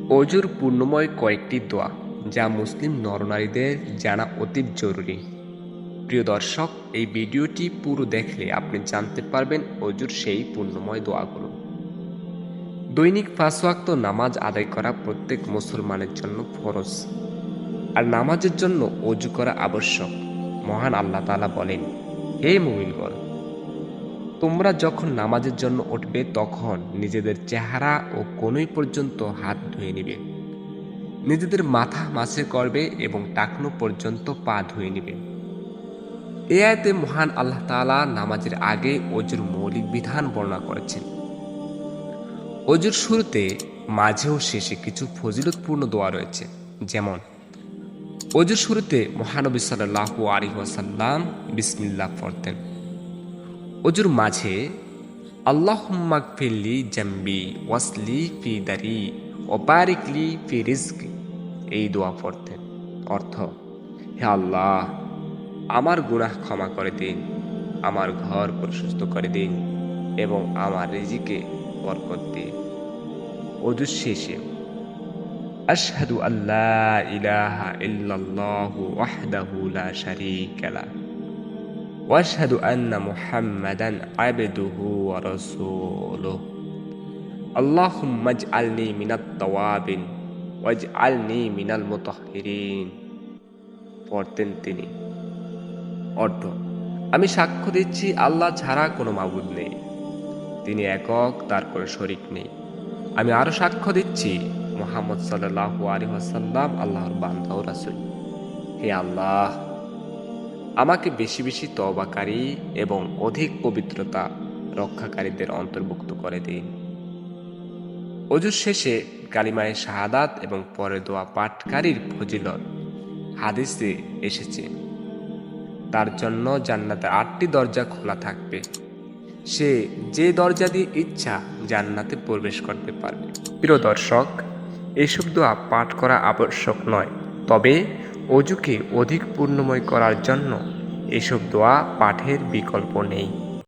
অজুর পূর্ণময় কয়েকটি দোয়া যা মুসলিম নরনারীদের জানা অতি জরুরি। প্রিয় দর্শক, এই ভিডিওটি পুরো দেখলে আপনি জানতে পারবেন অজুর সেই পূর্ণময় দোয়াগুলো। দৈনিক ৫ ওয়াক্ত নামাজ আদায় করা প্রত্যেক মুসলমানের জন্য ফরজ, আর নামাজের জন্য অজু করা আবশ্যক। মহান আল্লাহ তাআলা বলেন, হে মুমিনগণ, তোমরা যখন নামাজের জন্য উঠবে তখন নিজেদের চেহারা ও কনুই পর্যন্ত হাত ধুয়ে নিবে, নিজেদের মাথা মাসে করবে এবং টাকনু পর্যন্ত পা ধুয়ে নিবে। এই আয়াতে মহান আল্লাহ তাআলা নামাজের আগে অজুর মৌলিক বিধান বর্ণনা করেছেন। অজুর শুরুতে, মাঝে ও শেষে কিছু ফজিলতপূর্ণ দোয়া রয়েছে। যেমন, অজুর শুরুতে মহানবী সাল্লাল্লাহু আলাইহি ওয়াসাল্লাম বিসমিল্লাহ পড়তেন। অজুর মাঝে আল্লাহুম্মা গফিরলি জামবি ওয়াসলি ফি দারি ওয়া বারিকলি ফি রিজকি, এই দোয়া পড়তেন। অর্থ, হে আল্লাহ, আমার গুনাহ ক্ষমা করে দিন, আমার ঘর প্রশস্ত করে দিন এবং আমার রিজিকে বরকত দিন। অজু শেষে আশহাদু আল্লা ইলাহা ইল্লাল্লাহু ওয়াহদাহু লা শারীকা লাহু ওয়া আশহাদু আন্না মুহাম্মাদান আবদুহু ওয়া রাসূলুহু আল্লাহুম্মা ইজআলনি মিনাত তাওয়াবিন ওয়াজআলনি মিনাল মুতাহহিরিন, পড়তেন তিনি। অর্থ, আমি সাক্ষ্য দিচ্ছি আল্লাহ ছাড়া কোনো মাবুদ নেই, তিনি একক, তার কোনো শরিক নেই। আমি আরো সাক্ষ্য দিচ্ছি মুহাম্মদ সাল্লাল্লাহু আলাইহি ওয়াসাল্লাম আল্লাহর বান্দা ও রাসূল। হে আল্লাহ, আমাকে বেশি বেশি তওবাকারী এবং অধিক পবিত্রতা রক্ষাকারীদের অন্তর্ভুক্ত করে দিন। অজুর শেষে কালিমায়ে শাহাদাত এবং পরে দোয়া পাঠকারীর ফজিলত হাদিসে এসেছে। তার জন্য জান্নাতের ৮টি দরজা খোলা থাকবে, সে যে দরজা দিয়ে ইচ্ছা জান্নাতে প্রবেশ করতে পারবে। প্রিয় দর্শক, এইসব দোয়া পাঠ করা আবশ্যক নয়, তবে অজুকে অধিক পূর্ণময় করার জন্য এসব দোয়া পাঠের বিকল্প নেই।